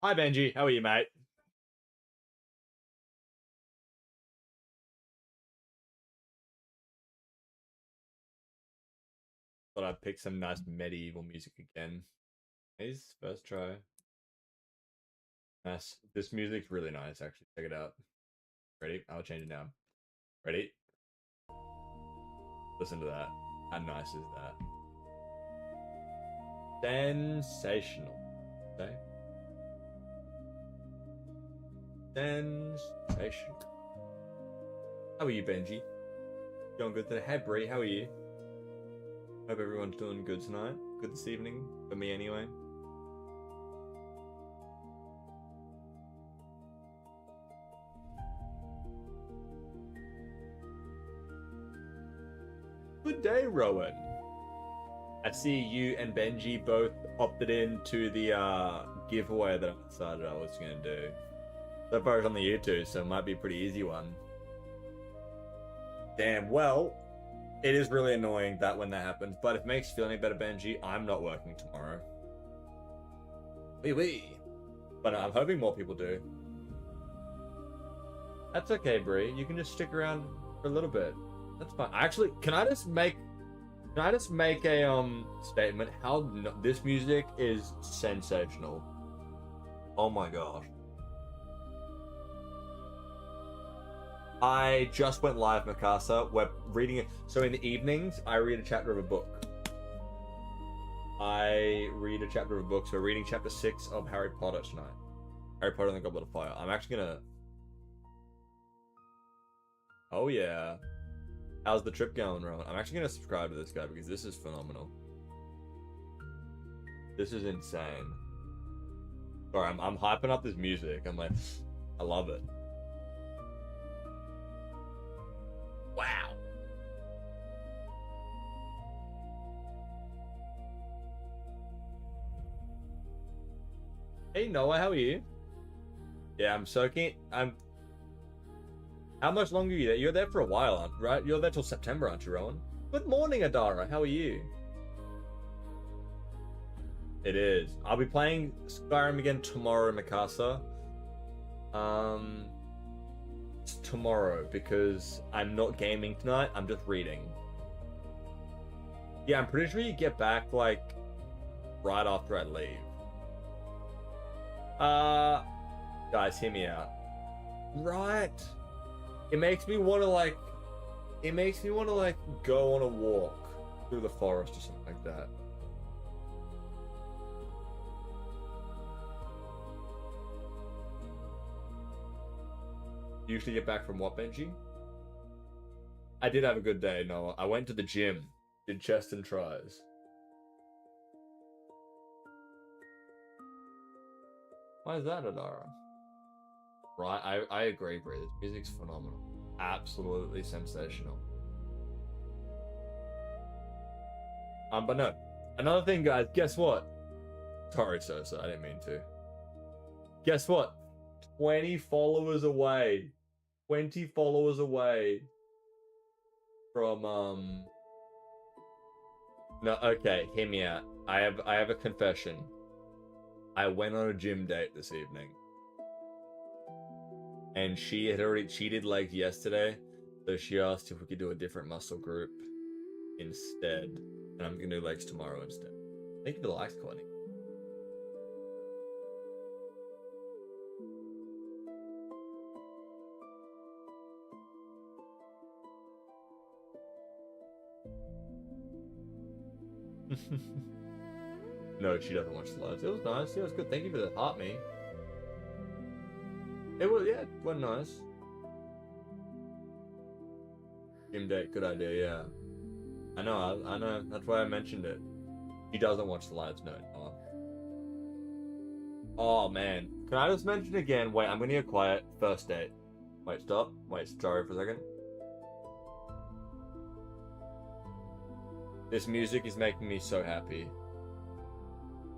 Hi Benji, how are you, mate? Thought I'd pick some nice medieval music again. His first try. Nice. This music's really nice, actually. Check it out. Ready? I'll change it now. Ready? Listen to that. How nice is that? Sensational. Okay? Sensational. How are you, Benji? Going good today? Hey, Bree, how are you? Hope everyone's doing good tonight. Good this evening. For me, anyway. Good day, Rowan. I see you and Benji both opted into the giveaway that I decided I was going to do. So far it's on the YouTube, so it might be a pretty easy one. Damn, well, it is really annoying that when that happens, but if it makes you feel any better, Benji, I'm not working tomorrow. Wee wee. But I'm hoping more people do. That's okay, Bree. You can just stick around for a little bit. That's fine. Actually, can I just make a statement? How this music is sensational. Oh my gosh. I just went live, Mikasa. We're reading it. So in the evenings, I read a chapter of a book. So we're reading chapter 6 of Harry Potter tonight. Harry Potter and the Goblet of Fire. I'm actually gonna. Oh yeah. How's the trip going, Rowan? I'm actually gonna subscribe to this guy because this is phenomenal. This is insane. Sorry, I'm hyping up this music. I'm like, I love it. Wow. Hey Noah, how are you? Yeah, I'm soaking. I'm. How much longer are you there? You're there for a while, right? You're there till September, aren't you, Rowan? Good morning, Adara. How are you? It is. I'll be playing Skyrim again tomorrow, Mikasa. Um, tomorrow because I'm not gaming tonight. I'm just reading. Yeah, I'm pretty sure you get back like right after I leave. Uh, guys, hear me out. Right. It makes me want to like. It makes me want to like go on a walk through the forest or something like that. You usually get back from what, Benji? I did have a good day, Noah. I went to the gym, did chest and tries. Why is that, Adara? Right, I agree, bro. This music's phenomenal. Absolutely sensational. But no. Another thing, guys, guess what? Sorry, Sosa, I didn't mean to. Guess what? 20 followers away. 20 followers away from no, okay, hear me out. I have a confession. I went on a gym date this evening. And she did legs yesterday, so she asked if we could do a different muscle group instead. And I'm gonna do legs tomorrow instead. Thank you for the likes, Courtney. No, she doesn't watch the lives. It was nice. Yeah, it was good. Thank you for the heart me. It was, yeah, it went nice. Gym date, good idea, yeah. I know. That's why I mentioned it. She doesn't watch the lives, no. Oh man. Can I just mention again? Wait, I'm gonna get quiet. First date. Wait, stop. Wait, sorry for a second. This music is making me so happy.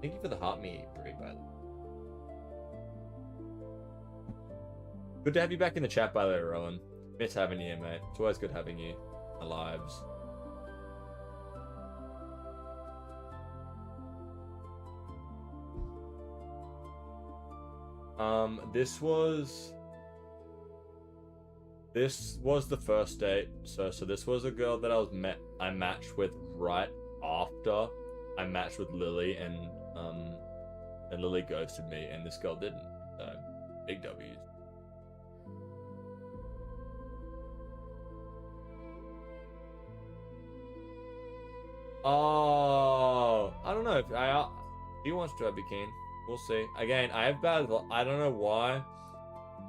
Thank you for the heart me, Brie, by the way. Good to have you back in the chat, by the way, Rowan. Miss having you here, mate. It's always good having you. Our lives. This was the first date. So this was a girl that I matched with right after I matched with Lily, and Lily ghosted me, and this girl didn't. So big W's. Oh, I don't know if if he wants to, I'd be keen. We'll see. Again, I have bad luck. I don't know why.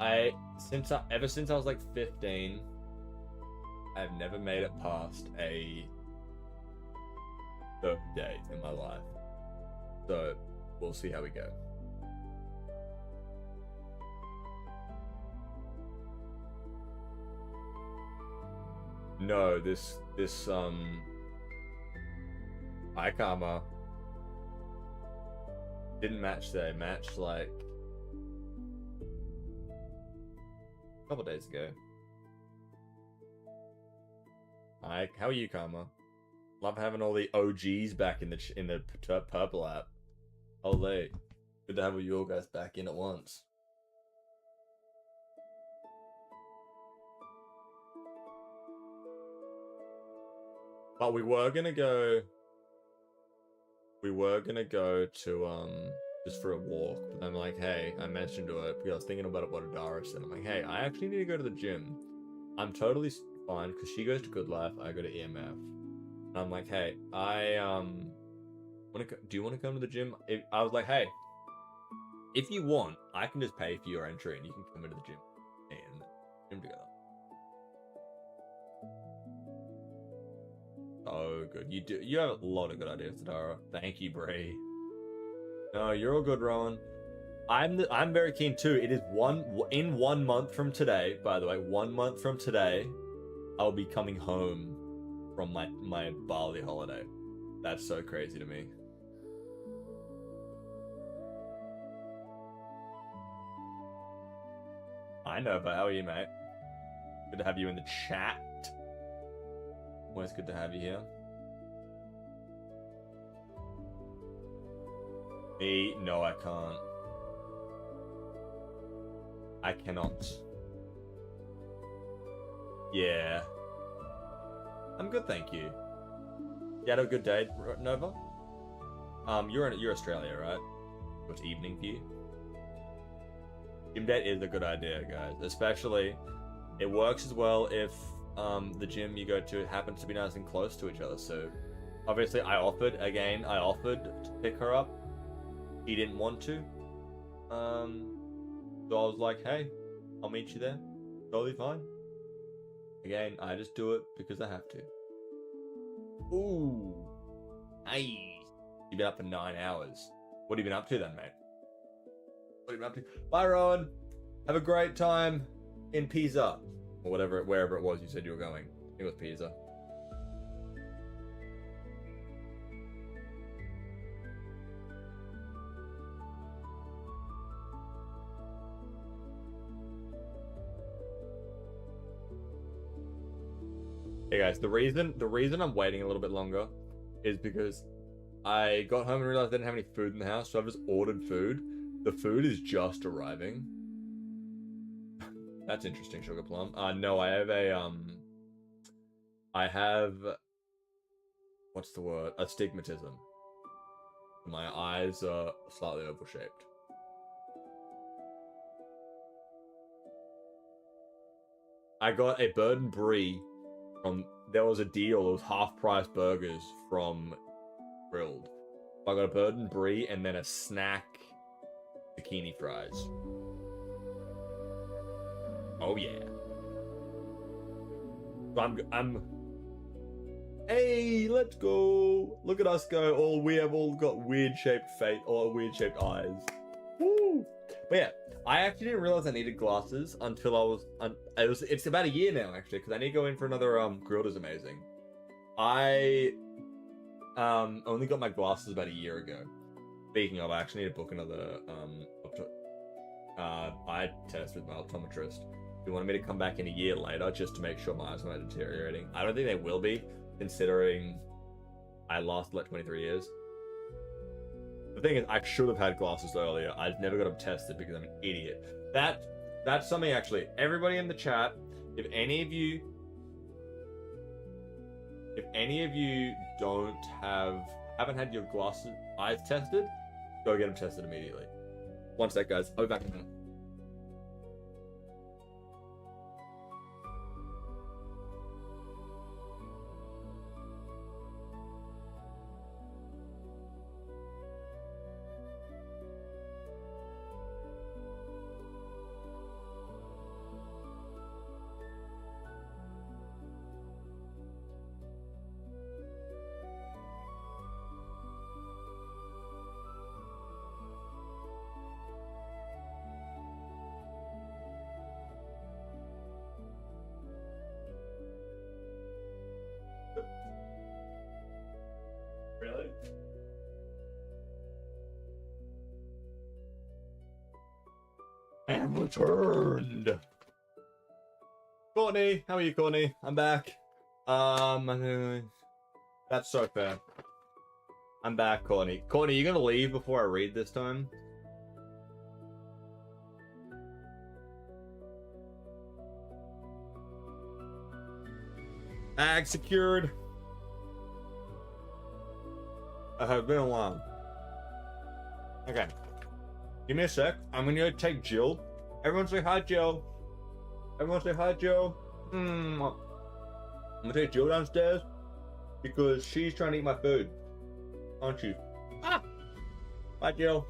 Ever since I was like 15, I've never made it past a third date in my life. So we'll see how we go. No, this Hi Karma. Didn't match today. Matched like a couple days ago. Hi, how are you, Karma? Love having all the OGs back in the purple app. Holy, good to have you all guys back in at once. But we were gonna go to just for a walk, but I'm like, hey, I mentioned to her because I was thinking about what Adara said. I'm like, hey, I actually need to go to the gym. I'm totally fine because she goes to Good Life, I go to EMF. And I'm like, hey, do you want to come to the gym? I was like, hey, if you want, I can just pay for your entry and you can come into the gym and gym together. Oh, good. You have a lot of good ideas, Tadara. Thank you, Bree. No, you're all good, Rowan. I'm very keen too. It is in 1 month from today, by the way. 1 month from today, I'll be coming home from my Bali holiday. That's so crazy to me. I know, but how are you, mate? Good to have you in the chat. Always good to have you here. Me? No, I can't. I cannot. Yeah. I'm good, thank you. You had a good day, Nova? You're Australia, right? It's evening for you. Gym date is a good idea, guys. Especially, it works as well if the gym you go to happens to be nice and close to each other. So, obviously, I offered to pick her up. He didn't want to. So I was like, hey, I'll meet you there. Totally fine. Again, I just do it because I have to. Ooh. Hey. You've been up for 9 hours. What have you been up to then, mate? What have you been up to? Bye, Rowan. Have a great time in Pisa. Or wherever it was you said you were going. I think it was Pisa. Hey guys, the reason I'm waiting a little bit longer is because I got home and realized I didn't have any food in the house, so I've just ordered food. The food is just arriving. That's interesting, Sugar Plum. No, I have what's the word? Astigmatism. My eyes are slightly oval shaped. I got a bird and brie there was a deal. It was half price burgers from Grilled. I got a bird and brie and then a snack zucchini fries. Oh yeah. I'm Hey, let's go. Look at us go. We have all got weird shaped face or weird shaped eyes. Woo. But yeah, I actually didn't realize I needed glasses until it's about a year now actually, because I need to go in for another Grilled is amazing. I only got my glasses about a year ago. Speaking of, I actually need to book another eye test with my optometrist. He wanted me to come back in a year later just to make sure my eyes weren't deteriorating. I don't think they will be, considering I lasted like 23 years. The thing is, I should have had glasses earlier. I never got them tested because I'm an idiot. That's something actually. Everybody in the chat, if any of you haven't had your eyes tested, go get them tested immediately. One sec, guys. I'll be back in a minute. Really? And returned. Courtney, how are you, Courtney? I'm back. That's so fair. I'm back, Courtney. Courtney, you gonna leave before I read this time? Ag secured. I have been a while. Okay. Give me a sec. I'm gonna take Jill. Everyone say hi, Jill. Everyone say hi, Jill. I'm gonna take Jill downstairs because she's trying to eat my food. Aren't you? Ah! Bye, Jill.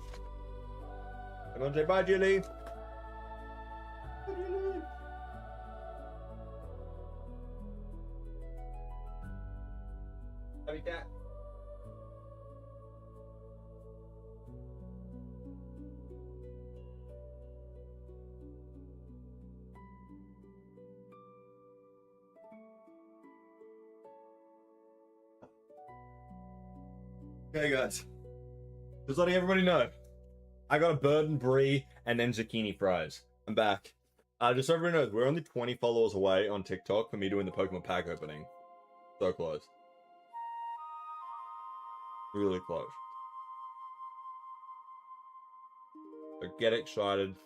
Everyone say bye, Jilly. Bye, Jilly. Happy cat. Okay, guys. Just letting everybody know. I got a bird and brie and then zucchini fries. I'm back. Just so everyone knows, we're only 20 followers away on TikTok for me doing the Pokemon pack opening. So close. Really close. So get excited.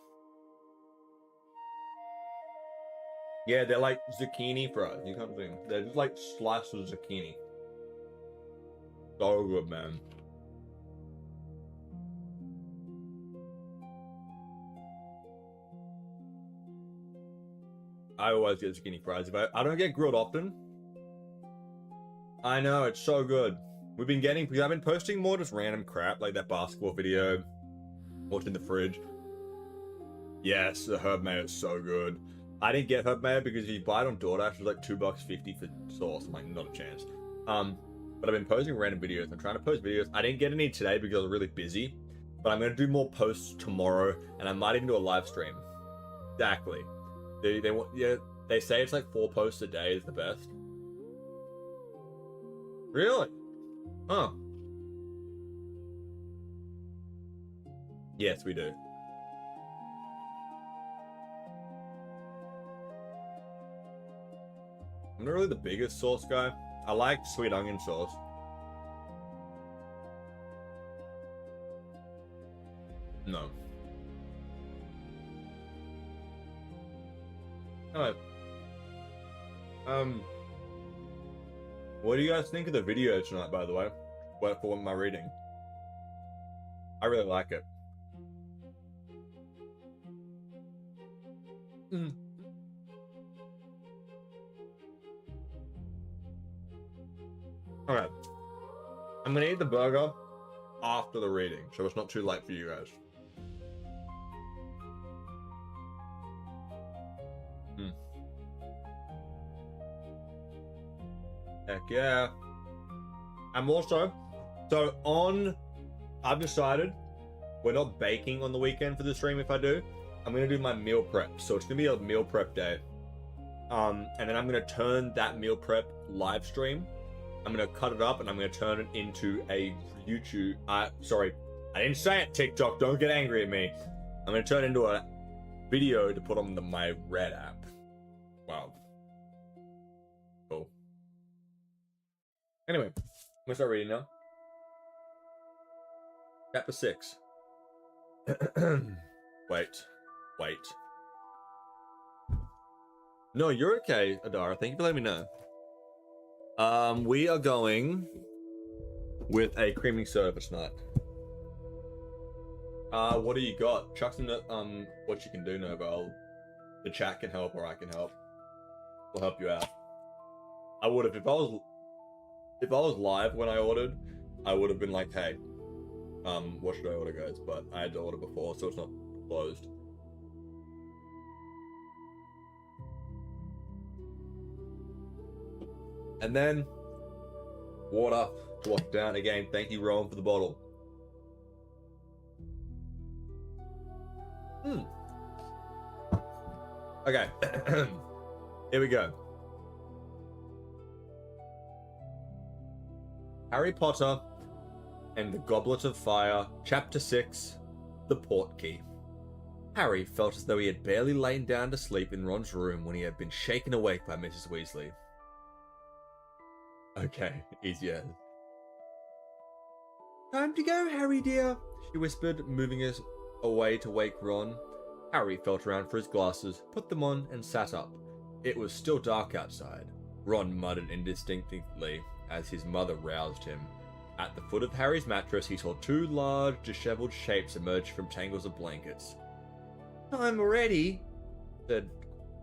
Yeah, they're like zucchini fries. You can't see them. They're just like slices of zucchini. So good, man. I always get zucchini fries. If I don't get grilled often. I know, it's so good. We've been getting, because I've been posting more just random crap, like that basketball video. What's in the fridge. Yes, the herb mayo is so good. I didn't get herb mayo because if you buy it on DoorDash, it's like $2.50 for sauce. I'm like, not a chance. But I've been posting random videos. I'm trying to post videos. I didn't get any today because I was really busy. But I'm going to do more posts tomorrow. And I might even do a live stream. Exactly. They want, yeah, they say it's like 4 posts a day is the best. Really? Huh. Yes, we do. I'm not really the biggest sauce guy. I like sweet onion sauce. No. Alright. What do you guys think of the video tonight, by the way? For my reading. I really like it. Alright. I'm gonna eat the burger after the reading, so it's not too late for you guys. Heck yeah. I'm also, I've decided we're not baking on the weekend for the stream if I do. I'm gonna do my meal prep. So it's gonna be a meal prep day. And then I'm gonna turn that meal prep live stream. I'm gonna cut it up and I'm gonna turn it into a YouTube. Sorry, I didn't say it, TikTok. Don't get angry at me. I'm gonna turn it into a video to put on my Red app. Wow. Cool. Anyway, I'm gonna start reading now. Chapter 6. Wait. No, you're okay, Adara. Thank you for letting me know. We are going with a creaming soda for tonight. What do you got? Chuck's in the, what you can do, Nobel. The chat can help, or I can help. We'll help you out. I would have, if I was live when I ordered, I would have been like, hey, what should I order, guys? But I had to order before, so it's not closed. And then water to wash down again. Thank you, Rowan, for the bottle. Okay. Here we go. Harry Potter and the Goblet of Fire, Chapter 6, The Portkey. Harry felt as though he had barely lain down to sleep in Ron's room when he had been shaken awake by Mrs. Weasley. Okay, easy as. Time to go, Harry dear, she whispered, moving us away to wake Ron. Harry felt around for his glasses, put them on, and sat up. It was still dark outside. Ron muttered indistinctly as his mother roused him. At the foot of Harry's mattress, he saw two large, disheveled shapes emerge from tangles of blankets. Time already, said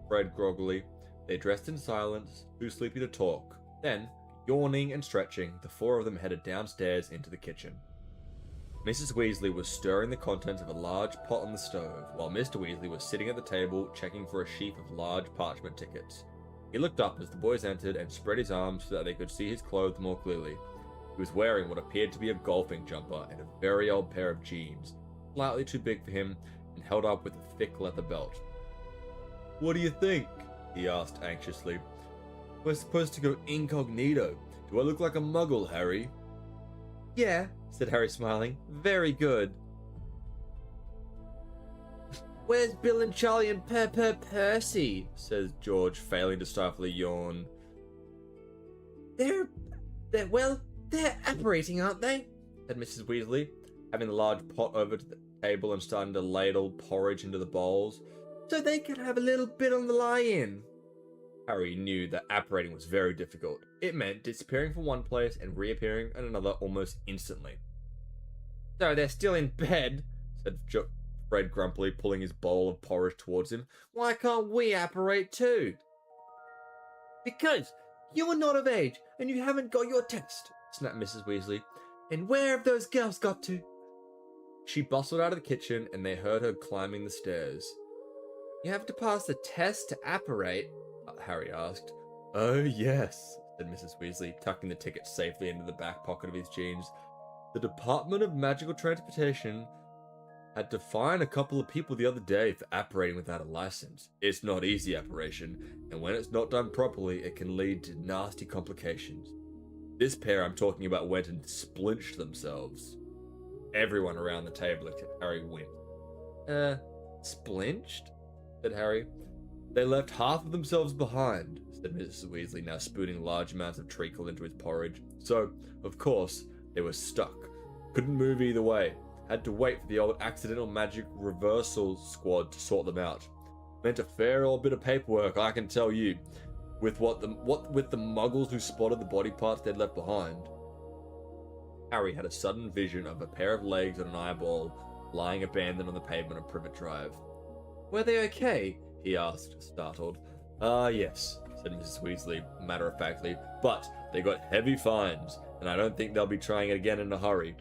Fred groggily. They dressed in silence, too sleepy to talk. Then, yawning and stretching, the four of them headed downstairs into the kitchen. Mrs. Weasley was stirring the contents of a large pot on the stove, while Mr. Weasley was sitting at the table checking for a sheaf of large parchment tickets. He looked up as the boys entered and spread his arms so that they could see his clothes more clearly. He was wearing what appeared to be a golfing jumper and a very old pair of jeans, slightly too big for him, and held up with a thick leather belt. What do you think? He asked anxiously. We're supposed to go incognito. Do I look like a muggle, Harry? Yeah, said Harry, smiling. Very good. Where's Bill and Charlie and Percy? Says George, failing to stifle a yawn. They're apparating, aren't they? Said Mrs. Weasley, having the large pot over to the table and starting to ladle porridge into the bowls, so they can have a little bit on the lie-in. Harry knew that apparating was very difficult. It meant disappearing from one place and reappearing at another almost instantly. So they're still in bed, said Fred grumpily, pulling his bowl of porridge towards him. Why can't we apparate too? Because you're not of age and you haven't got your test, snapped Mrs. Weasley. And where have those girls got to? She bustled out of the kitchen and they heard her climbing the stairs. You have to pass the test to apparate? Harry asked. Oh, yes, said Mrs. Weasley, tucking the ticket safely into the back pocket of his jeans. The Department of Magical Transportation had to fine a couple of people the other day for apparating without a license. It's not easy apparation, and when it's not done properly, it can lead to nasty complications. This pair I'm talking about went and splinched themselves. Everyone around the table except Harry winked. Splinched? Said Harry. They left half of themselves behind, said Mrs. Weasley, now spooning large amounts of treacle into his porridge. So, of course, they were stuck. Couldn't move either way. Had to wait for the old accidental magic reversal squad to sort them out. Meant a fair old bit of paperwork, I can tell you, with what with the muggles who spotted the body parts they'd left behind. Harry had a sudden vision of a pair of legs and an eyeball lying abandoned on the pavement of Privet Drive. Were they okay? He asked, startled. Yes, said Mrs. Weasley, matter-of-factly, but they got heavy fines, and I don't think they'll be trying it again in a hurry.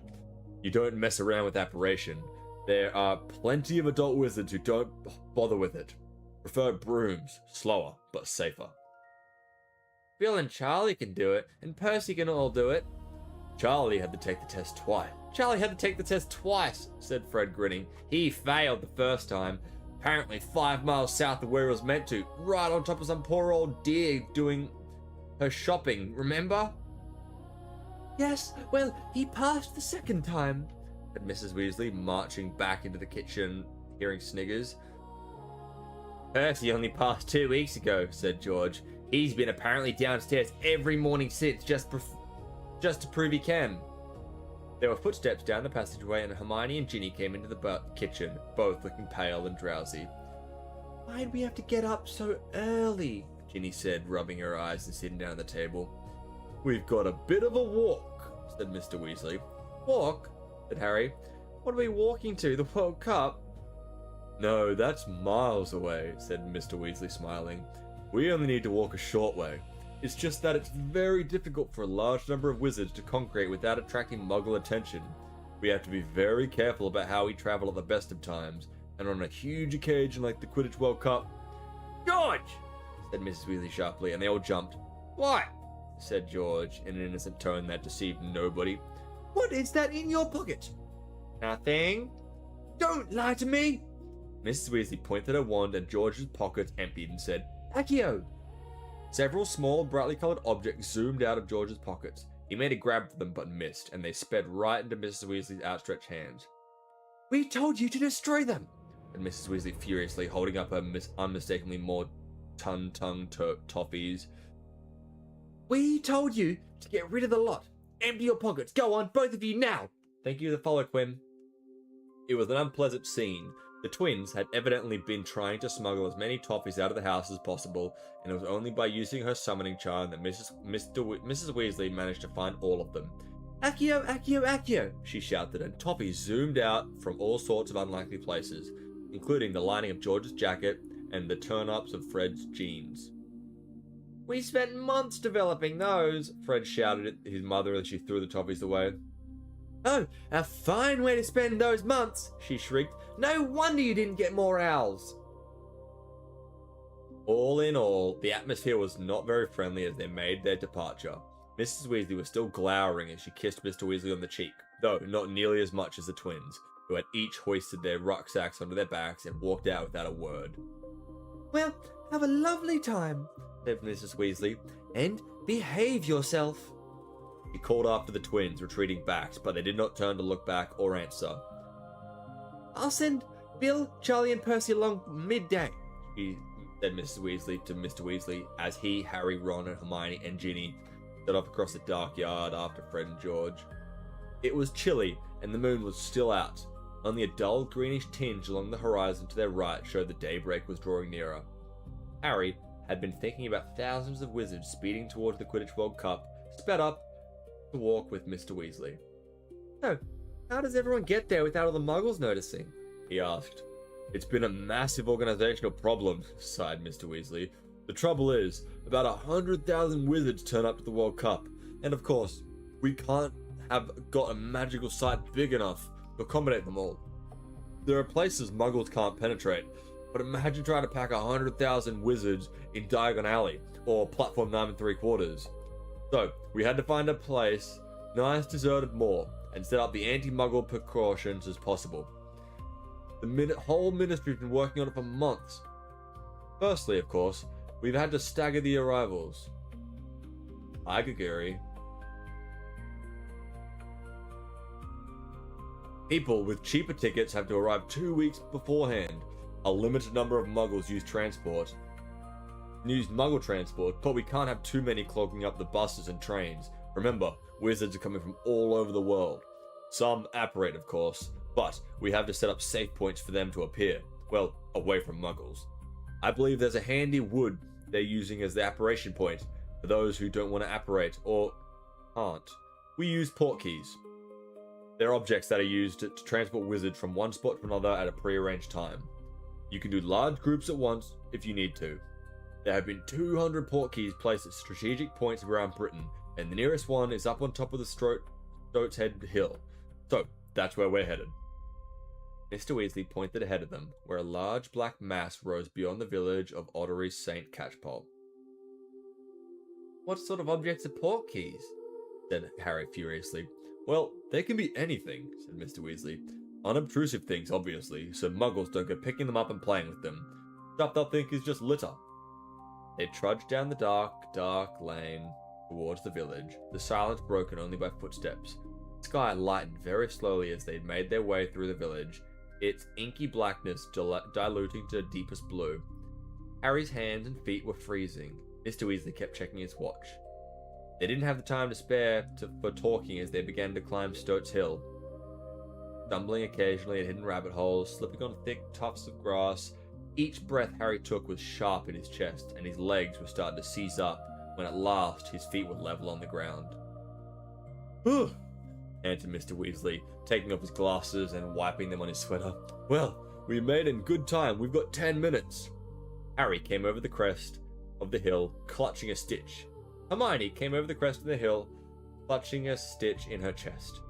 You don't mess around with apparition. There are plenty of adult wizards who don't bother with it. Prefer brooms, slower, but safer. Bill and Charlie can do it, and Percy can all do it. Charlie had to take the test twice, said Fred, grinning. He failed the first time. Apparently 5 miles south of where he was meant to, right on top of some poor old dear doing her shopping, remember? Yes, well, he passed the second time, said Mrs. Weasley, marching back into the kitchen, hearing sniggers. Percy only passed 2 weeks ago, said George. He's been apparently downstairs every morning since, just to prove he can. There were footsteps down the passageway, and Hermione and Ginny came into the kitchen, both looking pale and drowsy. Why'd we have to get up so early? Ginny said, rubbing her eyes and sitting down at the table. We've got a bit of a walk, said Mr. Weasley. Walk? Said Harry. What are we walking to, the World Cup? No, that's miles away, said Mr. Weasley, smiling. We only need to walk a short way. It's just that it's very difficult for a large number of wizards to congregate without attracting Muggle attention. We have to be very careful about how we travel at the best of times, and on a huge occasion like the Quidditch World Cup. George! Said Mrs. Weasley sharply, and they all jumped. What? Said George, in an innocent tone that deceived nobody. What is that in your pocket? Nothing. Don't lie to me! Mrs. Weasley pointed her wand at George's pocket, emptied, and said, Accio! Several small, brightly coloured objects zoomed out of George's pockets. He made a grab for them but missed, and they sped right into Mrs. Weasley's outstretched hands. We told you to destroy them! Said Mrs. Weasley furiously, holding up her unmistakably more tongue toffees. We told you to get rid of the lot. Empty your pockets. Go on, both of you, now! Thank you, the follow, Quinn. It was an unpleasant scene. The twins had evidently been trying to smuggle as many toffees out of the house as possible, and it was only by using her summoning charm that Mrs. Weasley managed to find all of them. Accio, Accio, Accio, she shouted, and toffees zoomed out from all sorts of unlikely places, including the lining of George's jacket and the turn-ups of Fred's jeans. We spent months developing those, Fred shouted at his mother as she threw the toffees away. Oh, a fine way to spend those months, she shrieked. No wonder you didn't get more owls. All in all, the atmosphere was not very friendly as they made their departure. Mrs. Weasley was still glowering as she kissed Mr. Weasley on the cheek, though not nearly as much as the twins, who had each hoisted their rucksacks onto their backs and walked out without a word. Well, have a lovely time, said Mrs. Weasley, and behave yourself. She called after the twins, retreating back, but they did not turn to look back or answer. I'll send Bill, Charlie, and Percy along midday, said Mrs. Weasley to Mr. Weasley, as he, Harry, Ron, and Hermione and Ginny set off across the dark yard after Fred and George. It was chilly, and the moon was still out. Only a dull greenish tinge along the horizon to their right showed that daybreak was drawing nearer. Harry had been thinking about thousands of wizards speeding towards the Quidditch World Cup, sped up to walk with Mr. Weasley. So, how does everyone get there without all the muggles noticing? He asked. It's been a massive organizational problem, sighed Mr. Weasley. The trouble is, about 100,000 wizards turn up to the World Cup, and of course, we can't have got a magical site big enough to accommodate them all. There are places muggles can't penetrate, but imagine trying to pack 100,000 wizards in Diagon Alley, or Platform 9 3/4. So, we had to find a place, nice deserted moor, and set up the anti-muggle precautions as possible. The whole ministry's been working on it for months. Firstly, of course, we've had to stagger the arrivals. I agree. People with cheaper tickets have to arrive 2 weeks beforehand. A limited number of muggles use muggle transport, but we can't have too many clogging up the buses and trains. Remember, wizards are coming from all over the world. Some apparate, of course, but we have to set up safe points for them to appear. Well, away from muggles. I believe there's a handy wood they're using as the apparition point for those who don't want to apparate or aren't. We use portkeys. They're objects that are used to transport wizards from one spot to another at a prearranged time. You can do large groups at once if you need to. There have been 200 portkeys placed at strategic points around Britain, and the nearest one is up on top of the Stoat's Head Hill. So, that's where we're headed. Mr. Weasley pointed ahead of them, where a large black mass rose beyond the village of Ottery St. Catchpole. What sort of objects are portkeys? Said Harry furiously. Well, they can be anything, said Mr. Weasley. Unobtrusive things, obviously, so muggles don't go picking them up and playing with them. Stuff they'll think is just litter. They trudged down the dark lane towards the village, the silence broken only by footsteps. The sky lightened very slowly as they made their way through the village, its inky blackness diluting to deepest blue. Harry's hands and feet were freezing. Mr. Weasley kept checking his watch. They didn't have the time to spare for talking as they began to climb Stoats Hill. Stumbling occasionally at hidden rabbit holes, slipping on thick tufts of grass, each breath Harry took was sharp in his chest, and his legs were starting to seize up when at last his feet were level on the ground. "Whew," answered Mr. Weasley, taking off his glasses and wiping them on his sweater. "Well, we made in good time. We've got 10 minutes. Harry came over the crest of the hill, clutching a stitch. Hermione came over the crest of the hill, clutching a stitch in her chest.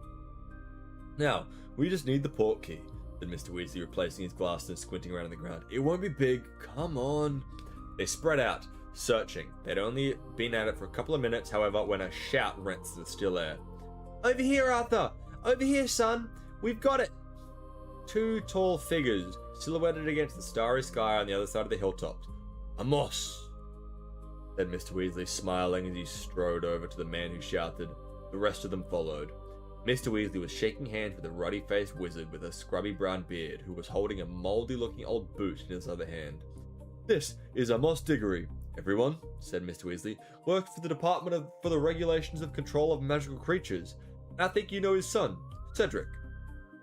"Now, we just need the port key," said Mr. Weasley, replacing his glasses and squinting around on the ground. "It won't be big. Come on." They spread out, searching. They'd only been at it for a couple of minutes, however, when a shout rent the still air. "Over here, Arthur! Over here, son! We've got it!" Two tall figures silhouetted against the starry sky on the other side of the hilltops. "Amos!" said Mr. Weasley, smiling as he strode over to the man who shouted. The rest of them followed. Mr. Weasley was shaking hands with a ruddy-faced wizard with a scrubby brown beard who was holding a mouldy-looking old boot in his other hand. "This is Amos Diggory. Everyone," said Mr. Weasley, "worked for the Department for the Regulations of Control of Magical Creatures. And I think you know his son, Cedric."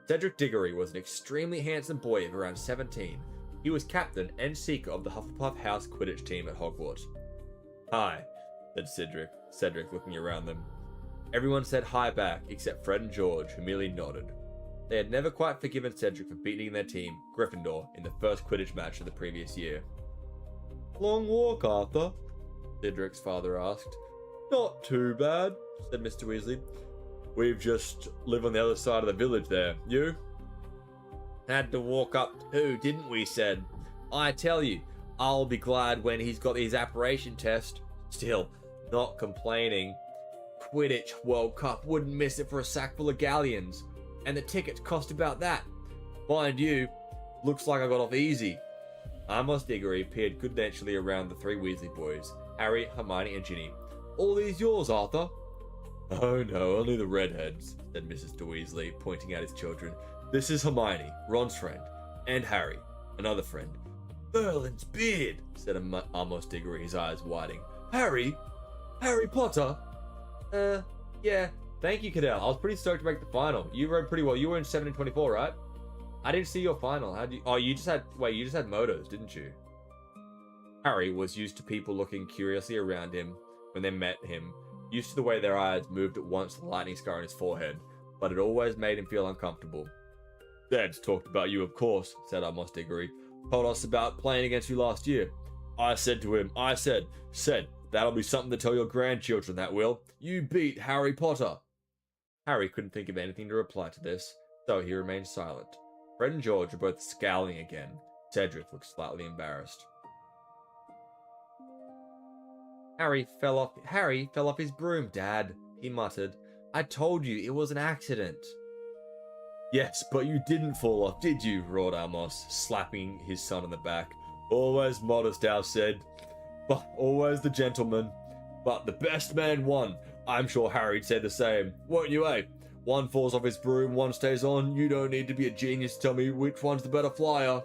Cedric Diggory was an extremely handsome boy of around 17. He was captain and seeker of the Hufflepuff House Quidditch team at Hogwarts. "Hi," said Cedric looking around them. Everyone said hi back, except Fred and George, who merely nodded. They had never quite forgiven Cedric for beating their team, Gryffindor, in the first Quidditch match of the previous year. "Long walk, Arthur?" Cedric's father asked. "Not too bad," said Mr. Weasley. "We've just live on the other side of the village there. You?" "Had to walk up too, didn't we, Ced? I tell you, I'll be glad when he's got his apparition test. Still, not complaining. Quidditch World Cup, wouldn't miss it for a sack full of galleons. And the tickets cost about that. Mind you, looks like I got off easy." Amos Diggory peered good-naturedly around the three Weasley boys, Harry, Hermione, and Ginny. "All these yours, Arthur?" "Oh no, only the redheads," said Mrs. Weasley, pointing out his children. "This is Hermione, Ron's friend, and Harry, another friend." "Merlin's beard," said Amos Diggory, his eyes widening. "Harry Potter?" Yeah. Thank you, Cadell. I was pretty stoked to make the final. You rode pretty well. You were in 7 and 24, right? I didn't see your final. You just had motos, didn't you? Harry was used to people looking curiously around him when they met him, used to the way their eyes moved at once to the lightning scar on his forehead, but it always made him feel uncomfortable. "Dad's talked about you, of course," said Amos Diggory. "Told us about playing against you last year. I said to him, said, that'll be something to tell your grandchildren, that will. You beat Harry Potter." Harry couldn't think of anything to reply to this, so he remained silent. Fred and George were both scowling again. Cedric looked slightly embarrassed. Harry fell off his broom, Dad," he muttered. "I told you it was an accident." "Yes, but you didn't fall off, did you?" roared Amos, slapping his son on the back. "Always modest, Al said. But always the gentleman. But the best man won. I'm sure Harry'd say the same. Won't you, eh? One falls off his broom, one stays on. You don't need to be a genius to tell me which one's the better flyer."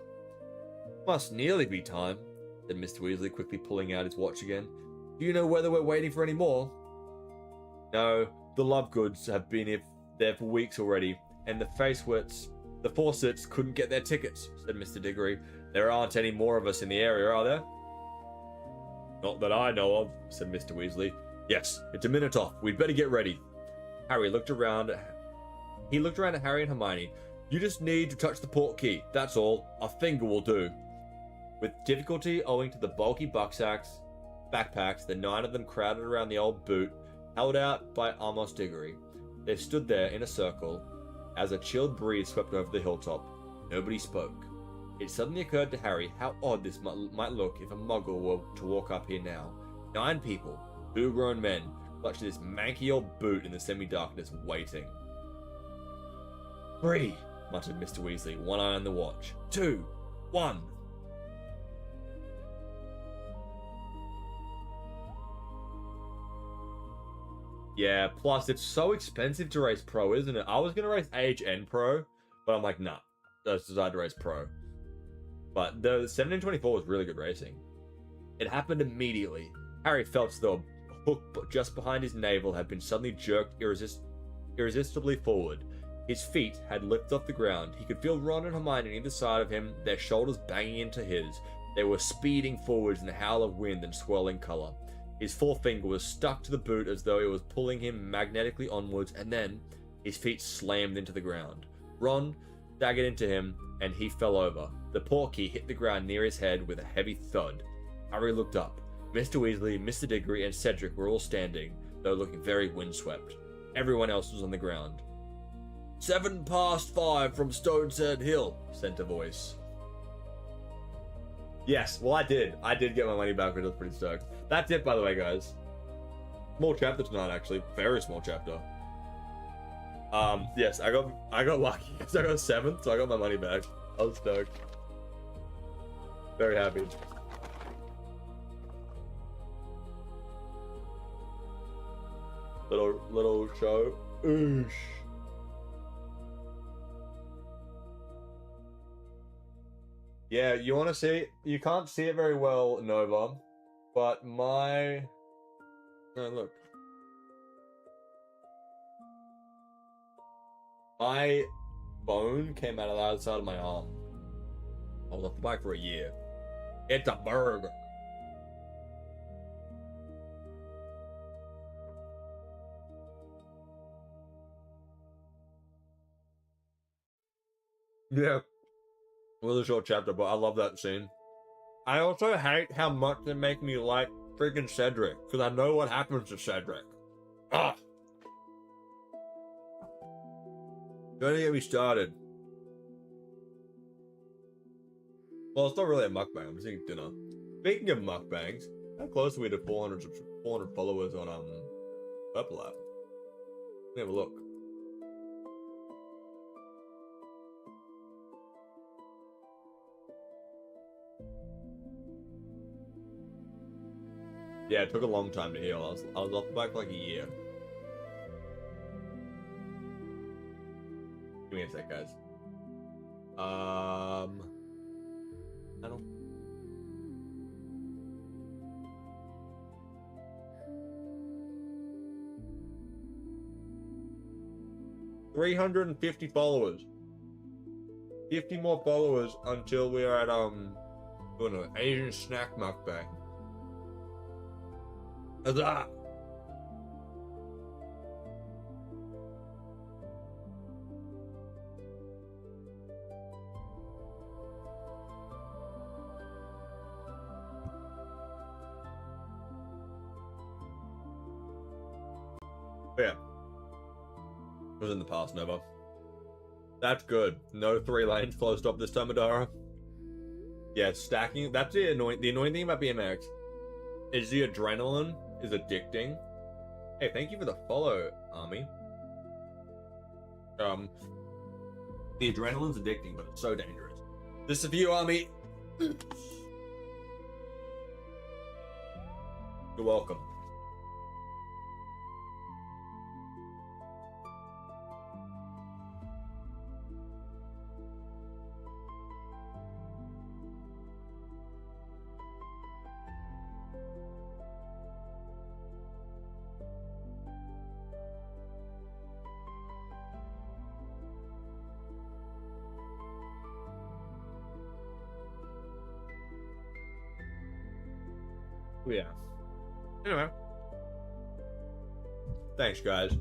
"Must nearly be time," said Mr. Weasley, quickly pulling out his watch again. "Do you know whether we're waiting for any more?" "No, the Lovegoods have been there for weeks already, and the Fawcetts couldn't get their tickets," said Mr. Diggory. "There aren't any more of us in the area, are there?" "Not that I know of," said Mr. Weasley. "Yes, it's a minute off. We'd better get ready." Harry looked around. He looked around at Harry and Hermione. "You just need to touch the port key, that's all. A finger will do." With difficulty owing to the bulky backpacks, the 9 of them crowded around the old boot, held out by Amos Diggory. They stood there in a circle as a chilled breeze swept over the hilltop. Nobody spoke. It suddenly occurred to Harry how odd this might look if a muggle were to walk up here now. 9 people, 2 grown men, clutched this manky old boot in the semi-darkness, waiting. "3," muttered Mr. Weasley, one eye on the watch. 2, 1. Yeah, plus it's so expensive to race Pro, isn't it? I was going to race Age and Pro, but I'm like, nah. I decided to race Pro. But the 7 and 24 was really good racing. It happened immediately. Harry felt as though hook just behind his navel had been suddenly jerked irresistibly forward. His feet had lifted off the ground. He could feel Ron and Hermione on either side of him, their shoulders banging into his. They were speeding forwards in a howl of wind and swirling color. His forefinger was stuck to the boot as though it was pulling him magnetically onwards, and then his feet slammed into the ground. Ron staggered into him, and he fell over. The portkey hit the ground near his head with a heavy thud. Harry looked up. Mr. Weasley, Mr. Diggory, and Cedric were all standing, though looking very windswept. Everyone else was on the ground. 5:07 from Stoneset Hill, sent a voice. Yes, well I did get my money back, which I was pretty stoked. That's it, by the way, guys. Small chapter tonight, actually. Very small chapter. Yes, I got lucky because I got 7th, so I got my money back. I was stoked. Very happy. Little show. Oosh. Yeah, you want to see? You can't see it very well, Nova, but my... Oh, look. My bone came out of the other side of my arm. I was off the bike for a year. It's a bird. Yeah. It was a short chapter, but I love that scene. I also hate how much they make me like freaking Cedric, because I know what happens to Cedric. Ah! Don't get me started. Well, it's not really a mukbang, I'm just eating dinner. Speaking of mukbangs, how close are we to 400 followers on Purple App? Let me have a look. Yeah, it took a long time to heal. I was off the bike for like a year. Give me a sec, guys. I don't... 350 followers. 50 more followers until we are at doing an Asian snack mukbang. Huzzah! Yeah. It was in the past, Nova. That's good. No 3 lanes closed up this time, Adara. Yeah, stacking. That's the annoying thing about BMX is the adrenaline is addicting. Hey, thank you for the follow, Army. The adrenaline's addicting, but it's so dangerous. This is for you, Army. You're welcome. Yeah. Anyway. Thanks, guys.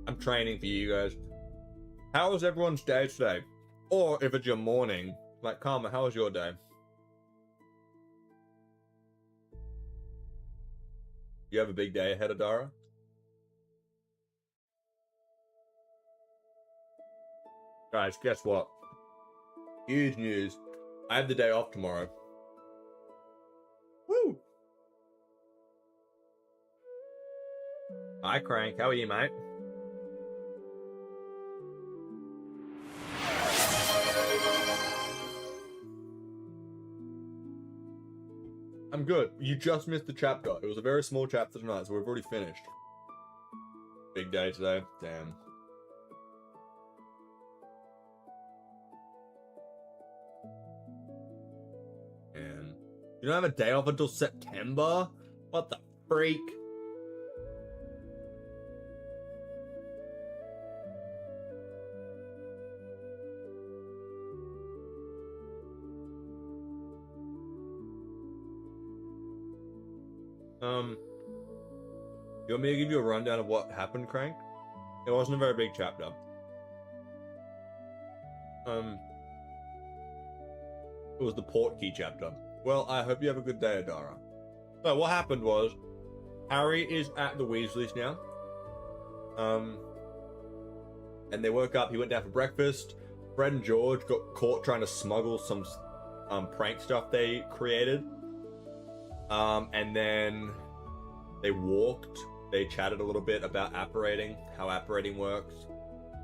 I'm training for you guys. How was everyone's day today? Or if it's your morning, like Karma, how was your day? You have a big day ahead, Adara? Guys, guess what? Huge news. I have the day off tomorrow. Woo! Hi, Crank. How are you, mate? I'm good. You just missed the chapter. It was a very small chapter tonight, so we've already finished. Big day today. Damn. And you don't have a day off until September? What the freak? You want me to give you a rundown of what happened, Crank? It wasn't a very big chapter. It was the Portkey chapter. Well, I hope you have a good day, Adara. So what happened was, Harry is at the Weasleys now. And they woke up, he went down for breakfast. Fred and George got caught trying to smuggle some prank stuff they created. And then they walked, they chatted a little bit about apparating, how apparating works.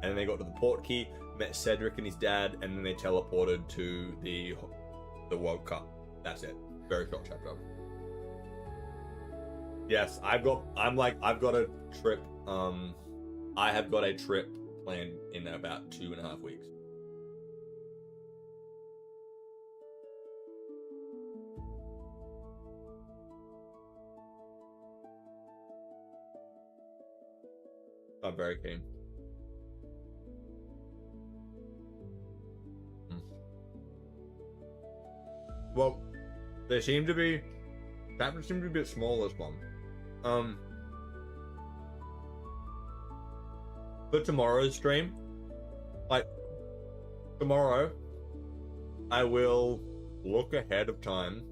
And then they got to the Portkey, met Cedric and his dad, and then they teleported to the World Cup. That's it. Very short chapter. Yes, I've got a trip. I have got a trip planned in about 2.5 weeks. I'm very keen. Well, chapters seem to be a bit small this one. For tomorrow's stream, tomorrow, I will look ahead of time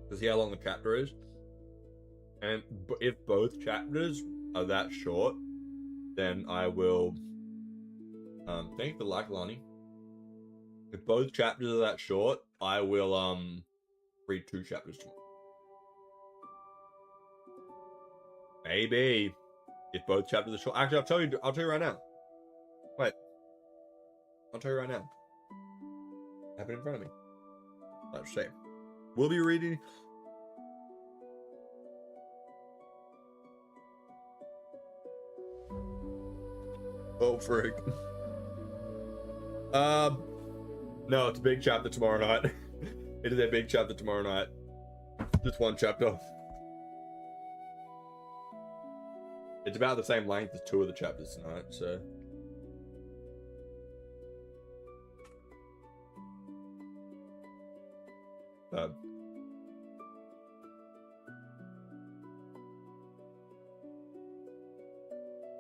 to see how long the chapter is, and if both chapters are that short, then I will. Thank you for the like, Lonnie. If both chapters are that short, I will read 2 chapters tomorrow. Maybe. If both chapters are short. Actually, I'll tell you right now. Wait. I'll tell you right now. I have it in front of me. Let's see. We'll be reading. Oh, frick. No, it's a big chapter tomorrow night. It is a big chapter tomorrow night. Just one chapter. It's about the same length as 2 of the chapters tonight, so.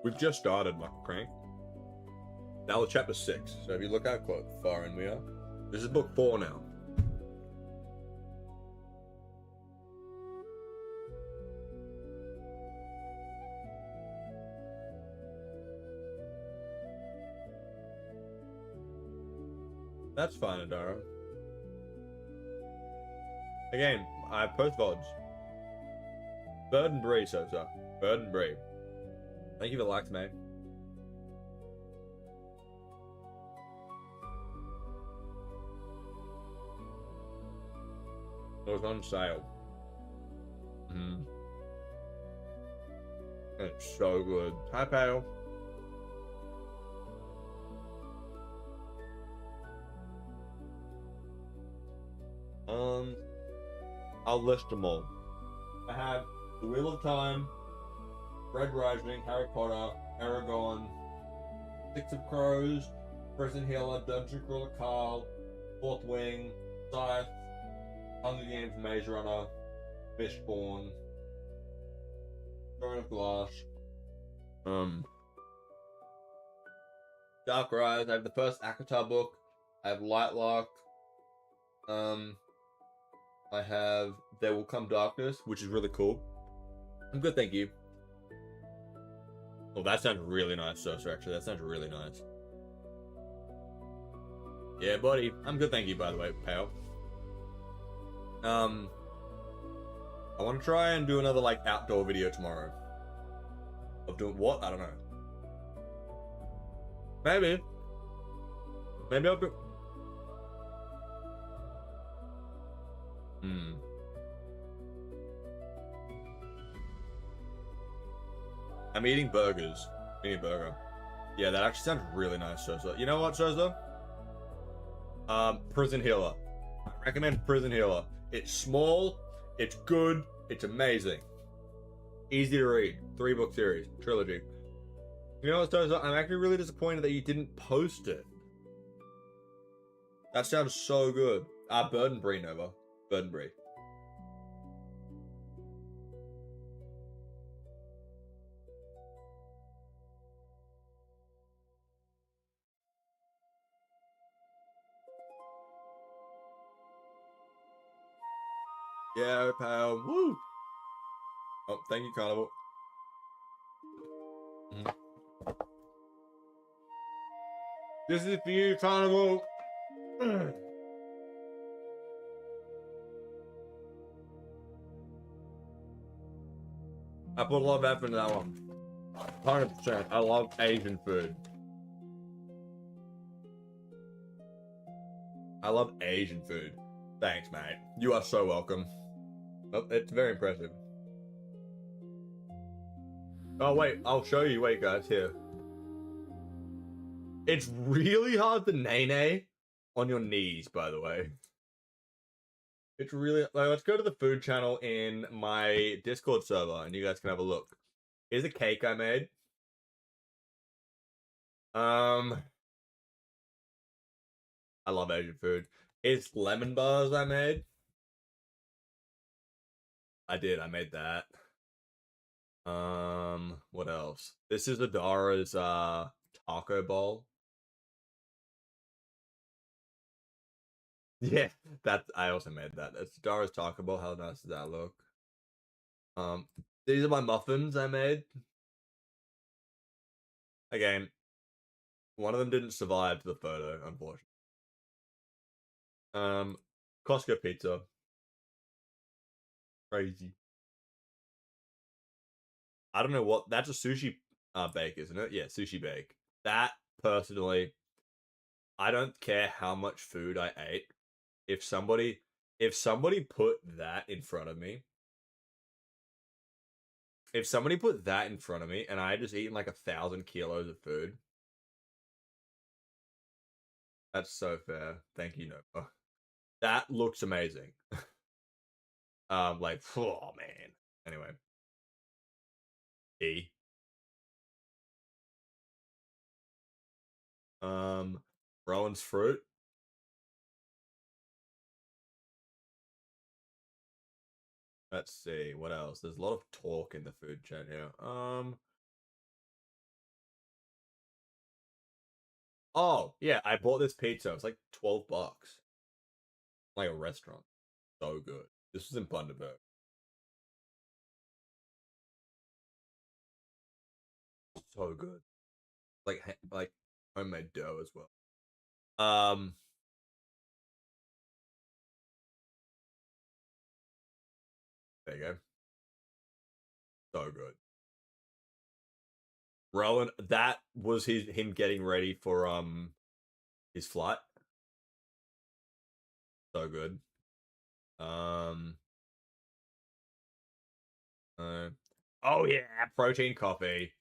We've just started, Michael Crank. That was chapter 6, so if you look how far in we are. This is book 4 now. That's fine, Adara. Again, I post VODs. Bird and Bree, Sosa. Bird and Bree. Thank you for the likes, mate. It was on sale. It's so good. Hi, Pale. I'll list them all. I have The Wheel of Time, Red Rising, Harry Potter, Aragon, Six of Crows, Prison Healer, Dungeon Crawler Carl, Fourth Wing, Scythe, Hunger Games Maze Runner, Fishborn, Throne of Glass, Dark Rise. I have the first ACOTAR book. I have Lightlock. I have There Will Come Darkness, which is really cool. I'm good, thank you. Oh, that sounds really nice, Sosa, actually. That sounds really nice. Yeah, buddy. I'm good, thank you, by the way, pal. I want to try and do another, outdoor video tomorrow. Of doing what? I don't know. Maybe. Maybe I'll do... I'm eating burgers. Eating a burger. Yeah, that actually sounds really nice, Sosa. You know what, Sosa? Prison Healer. I recommend Prison Healer. It's small, it's good, it's amazing. Easy to read. 3-book series. Trilogy. You know what, Sosa? I'm actually really disappointed that you didn't post it. That sounds so good. Bird and Bree, Nova. Bird and Bree. Yeah, pal. Woo! Oh, thank you, Carnival. This is for you, Carnival. I put a lot of effort into that one. 100%. I love Asian food. I love Asian food. Thanks, mate. You are so welcome. Oh, it's very impressive. Oh, wait. I'll show you. Wait, guys. Here. It's really hard to nay on your knees, by the way. It's really... Like, let's go to the food channel in my Discord server, and you guys can have a look. Here's a cake I made. I love Asian food. It's lemon bars I made. I did. I made that. What else? This is Adara's taco bowl. Yeah, that I also made that. It's Adara's taco bowl. How nice does that look? These are my muffins I made. Again, one of them didn't survive to the photo, unfortunately. Costco pizza. Crazy. I don't know what that's a sushi bake, isn't it? Yeah, sushi bake. That personally, I don't care how much food I ate. If somebody put that in front of me, if somebody put that in front of me and I had just eaten like 1,000 kilos of food, that's so fair. Thank you, Nova. That looks amazing. Like, oh man. Anyway. E. Rowan's fruit. Let's see what else. There's a lot of talk in the food chat here. Oh yeah, I bought this pizza. It's like $12, like a restaurant. So good. This was in Bundaberg. So good. Like homemade dough as well. There you go. So good. Rowan, that was him getting ready for his flight. So good. Um oh yeah, protein coffee.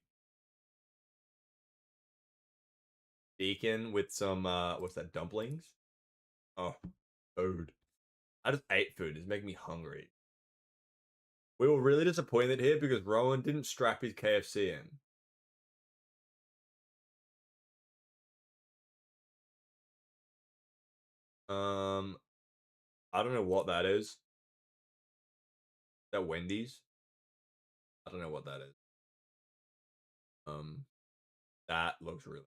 Deacon with some what's that, dumplings? Oh, food. I just ate food. It's making me hungry. We were really disappointed here because Rowan didn't strap his KFC in. I don't know what that is. That Wendy's? I don't know what that is. Um, that looks really.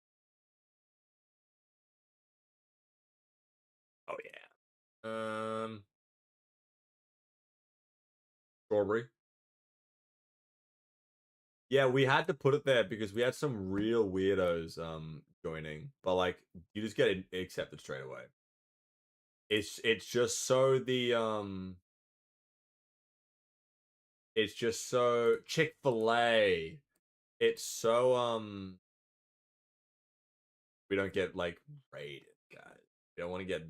Oh yeah. Strawberry. Yeah, we had to put it there because we had some real weirdos joining, but like you just get it accepted straight away. It's just so the it's just so Chick-fil-A. It's so we don't get like raided, guys. We don't want to get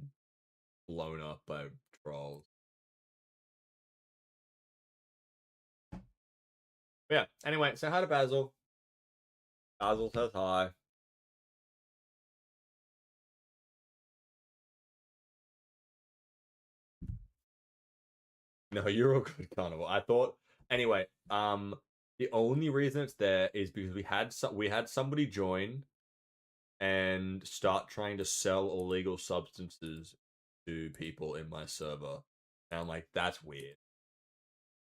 blown up by trolls. Yeah. Anyway, say hi to Basil. Basil says hi. No, you're all good, Carnival. I thought anyway. The only reason it's there is because we had somebody join and start trying to sell illegal substances to people in my server, and I'm like, that's weird.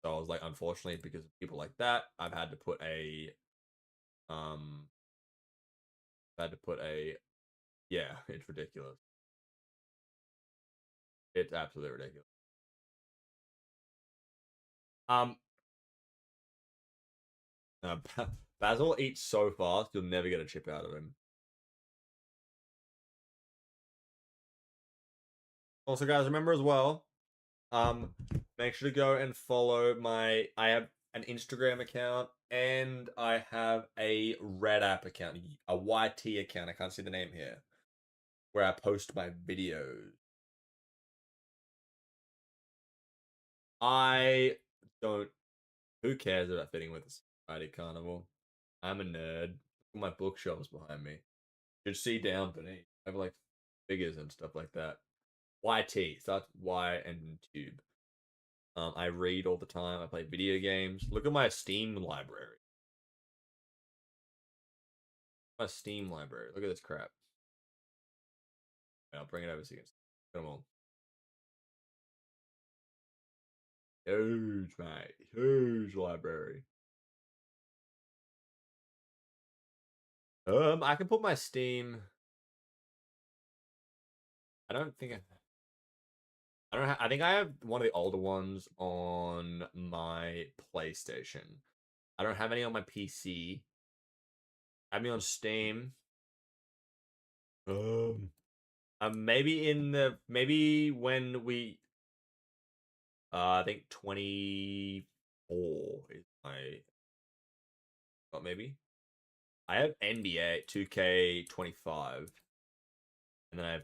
So I was like, unfortunately, because of people like that, I've had to put a um, yeah, it's ridiculous. It's absolutely ridiculous. Um, Basil eats so fast, you'll never get a chip out of him. Also, guys, remember as well, make sure to go and follow my. I have an Instagram account and I have a Red App account, a YT account. I can't see the name here, where I post my videos. I don't. Who cares about fitting with the Society Carnival? I'm a nerd. Look at my bookshelves behind me. You should see down beneath. I have like figures and stuff like that. YT, so that's Y and Tube. I read all the time. I play video games. Look at my Steam library. My Steam library. Look at this crap. I'll bring it over so you can see. Come on. Huge, mate. Huge library. I can put my Steam. I don't think I don't. I think I have one of the older ones on my PlayStation. I don't have any on my PC. I have me on Steam. Um, maybe in the maybe when we I think 24 is my maybe. I have NBA 2K25 and then I have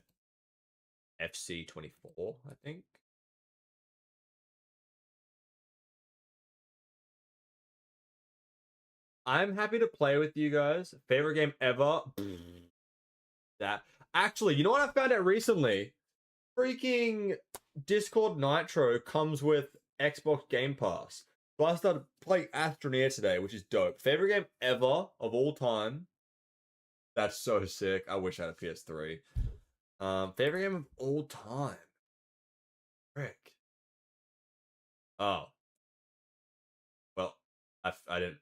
FC 24, I think. I'm happy to play with you guys. Favorite game ever? That actually, you know what I found out recently? Freaking Discord Nitro comes with Xbox Game Pass. So I started playing Astroneer today, which is dope. Favorite game ever of all time. That's so sick. I wish I had a PS3. Favorite game of all time. Frick. Oh, well, I didn't.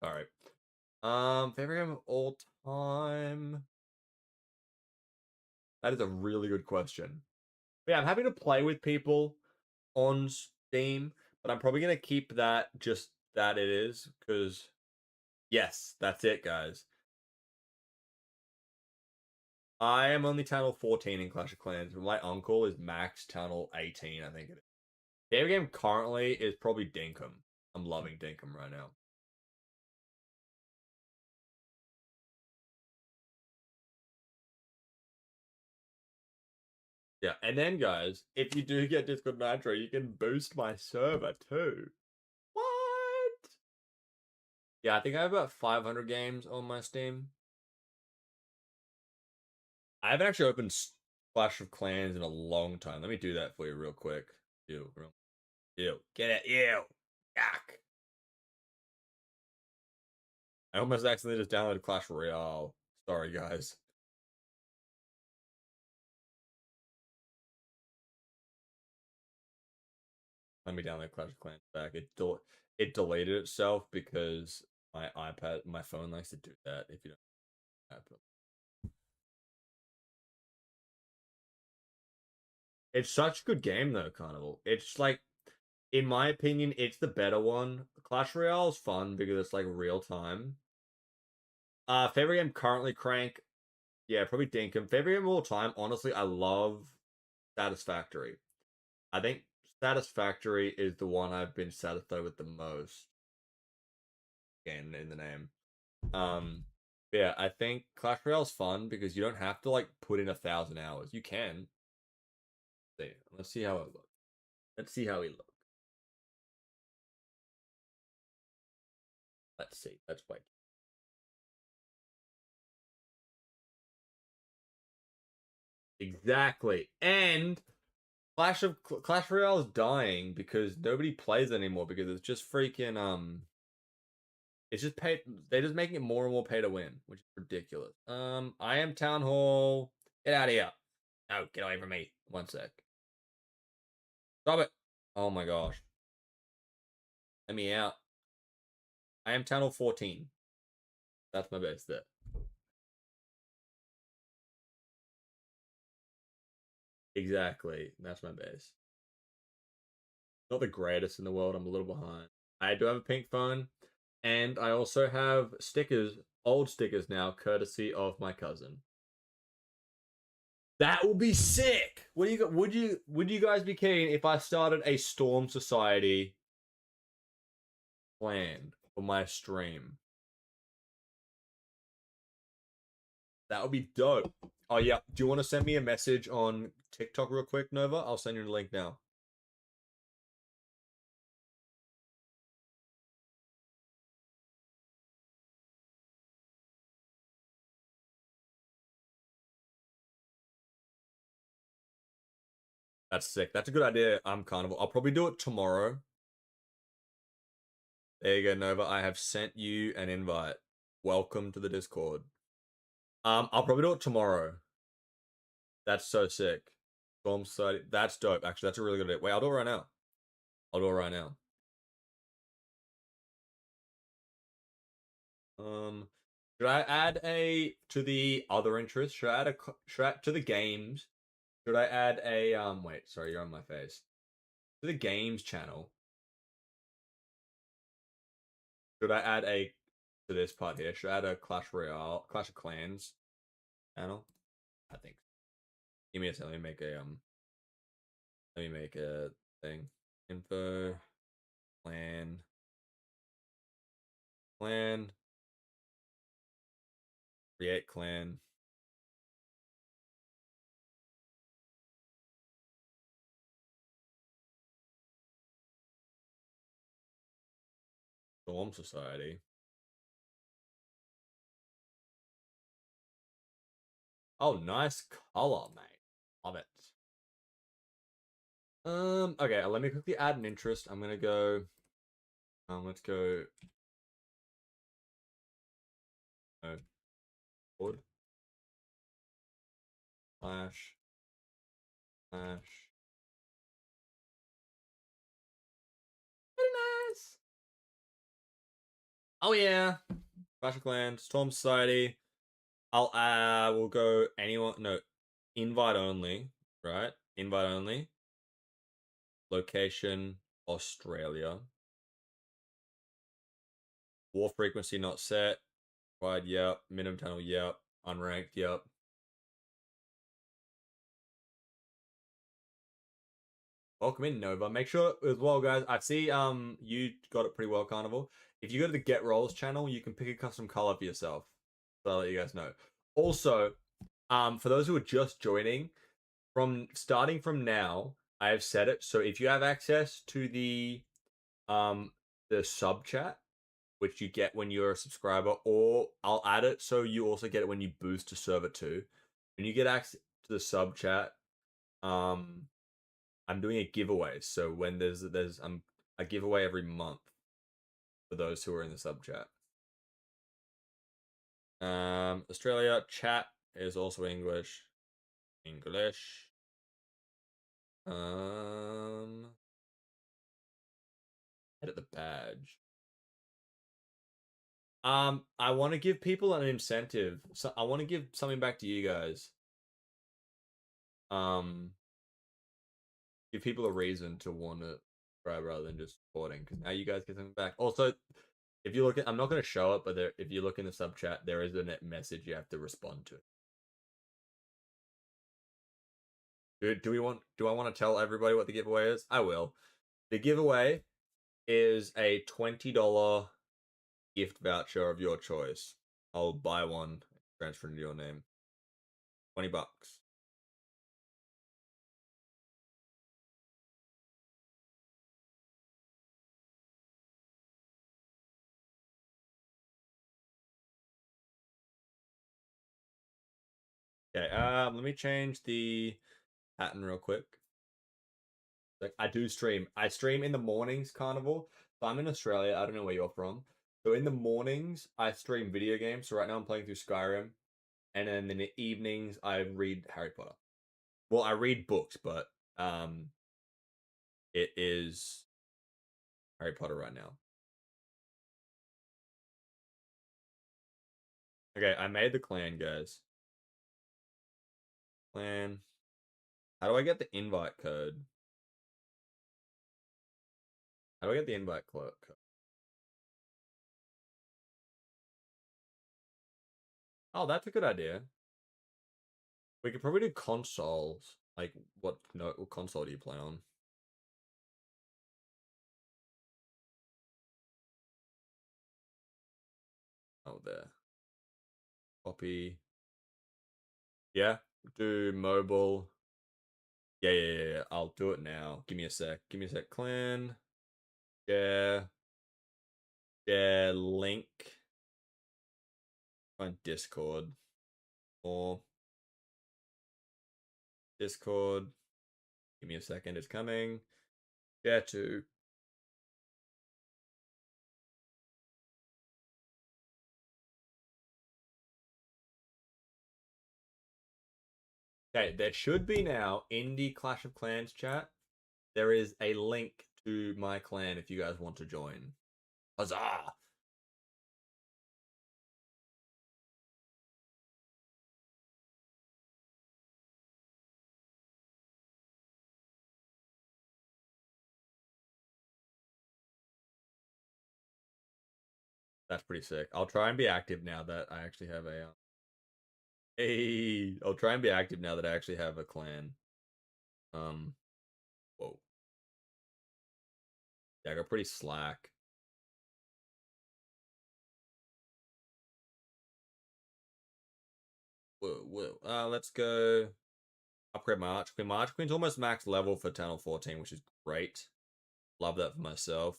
All right. Favorite game of all time. That is a really good question. But yeah, I'm happy to play with people on Steam, but I'm probably gonna keep that just that it is because yes, that's it, guys. I am only channel 14 in Clash of Clans, but my uncle is max channel 18, I think it is. Favorite game currently is probably Dinkum. I'm loving Dinkum right now. Yeah, and then guys, if you do get Discord Nitro, you can boost my server too. What? Yeah, I think I have about 500 games on my Steam. I haven't actually opened Clash of Clans in a long time. Let me do that for you real quick. You, get it, you, yuck. I almost accidentally just downloaded Clash Royale. Sorry, guys. Let me download Clash of Clans back. It deleted itself because my phone likes to do that. If you don't have it. It's such a good game though, Carnival. It's like, in my opinion, it's the better one. Clash Royale is fun because it's like real time. Favorite game currently Crank. Yeah, probably Dinkum. Favorite game of all time, honestly, I love Satisfactory. I think Satisfactory is the one I've been satisfied with the most. Again, in the name. Um, yeah, I think Clash Royale's fun because you don't have to like put in 1,000 hours. You can. See, let's see how it looks. Let's see how we look. Let's see. Let's wait. Exactly. And Clash Royale is dying because nobody plays anymore because it's just freaking it's just pay. They're just making it more and more pay to win, which is ridiculous. I am Town Hall. Get out of here. No, get away from me. One sec. Stop it. Oh my gosh. Let me out. I am Town Hall 14. That's my base there. Exactly. That's my base. Not the greatest in the world. I'm a little behind. I do have a pink phone, and I also have stickers, old stickers now, courtesy of my cousin. That would be sick. What do you would you guys be keen if I started a Storm Society plan for my stream? That would be dope. Oh yeah. Do you want to send me a message on TikTok real quick, Nova? I'll send you a link now. That's sick. That's a good idea. Carnival. I'll probably do it tomorrow. There you go, Nova. I have sent you an invite. Welcome to the Discord. I'll probably do it tomorrow. That's so sick. Storm Society. That's dope. Actually, that's a really good idea. Wait, I'll do it right now. I'll do it right now. Should I add a to the other interest? Should I add to the games? Should I add a wait, sorry, you're on my face. To the games channel. Should I add a to this part here? Should I add a Clash Royale, Clash of Clans channel? I think. Give me a second. Let me make a thing. Info clan create clan. Storm Society. Oh, nice color, mate. Love it. Okay, let me quickly add an interest. I'm gonna go. Let's go. No. Wood. Flash. Flash. Very nice. Oh yeah. Clash of Clans, Storm Society. We'll go anyone. No, invite only. Right, invite only. Location Australia. War frequency not set. Wide, yep. Minimum tunnel, yep. Unranked, yep. Welcome in, Nova. Make sure as well, guys. I see you got it pretty well, Carnival. If you go to the Get Rolls channel, you can pick a custom color for yourself. So I'll let you guys know. Also, for those who are just joining, from starting from now, I have set it so if you have access to the sub chat, which you get when you're a subscriber, or I'll add it so you also get it when you boost to server 2. When you get access to the sub chat, I'm doing a giveaway. So when there's a giveaway every month for those who are in the sub chat. Australia chat is also English. English. Edit the badge. I want to give people an incentive. So I want to give something back to you guys. Give people a reason to want to try rather than just supporting. Because now you guys get something back. Also, if you look at, I'm not going to show it, but if you look in the sub chat, there is a message you have to respond to. Do I want to tell everybody what the giveaway is? I will. The giveaway is a $20 gift voucher of your choice. I'll buy one, transfer into your name. $20. Okay, let me change the pattern real quick. Like I do stream. I stream in the mornings, Carnival. So I'm in Australia. I don't know where you're from. So in the mornings, I stream video games. So right now I'm playing through Skyrim, and then in the evenings I read Harry Potter. Well, I read books, but it is Harry Potter right now. Okay, I made the clan, guys. Clan. How do I get the invite code? How do I get the invite cloak? Oh, that's a good idea. We could probably do consoles. Like, what console do you play on? Oh, there. Copy. Yeah, do mobile. Yeah. I'll do it now. Give me a sec. Clan. Share. Share link. Find Discord. Or Discord. Give me a second. It's coming. Share to. Okay, there should be now in the Clash of Clans chat. There is a link to my clan if you guys want to join. Huzzah! That's pretty sick. I'll try and be active now that I actually have a. Hey, I'll try and be active now that I actually have a clan. Whoa. Yeah, I got pretty slack. Whoa. Let's go upgrade my Arch Queen. My Arch Queen's almost max level for 10 or 14, which is great. Love that for myself.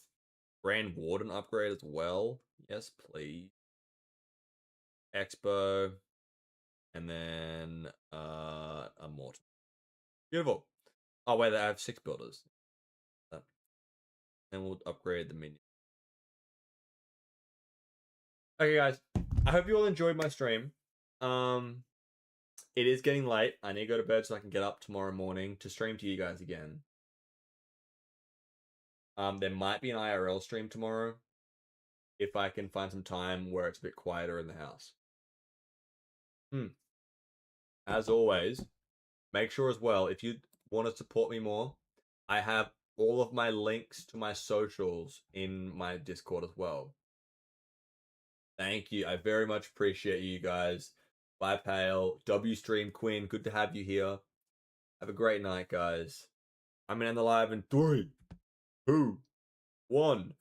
Grand Warden upgrade as well. Yes, please. Expo. And then Immortal. Beautiful. Oh wait, I have 6 builders. And we'll upgrade the minion. Okay, guys. I hope you all enjoyed my stream. It is getting late. I need to go to bed so I can get up tomorrow morning to stream to you guys again. There might be an IRL stream tomorrow if I can find some time where it's a bit quieter in the house. As always, make sure as well, if you want to support me more, I have all of my links to my socials in my Discord as well. Thank you. I very much appreciate you guys. Bye, Pale. W Stream Queen, good to have you here. Have a great night, guys. I'm gonna end the live in 3, 2, 1.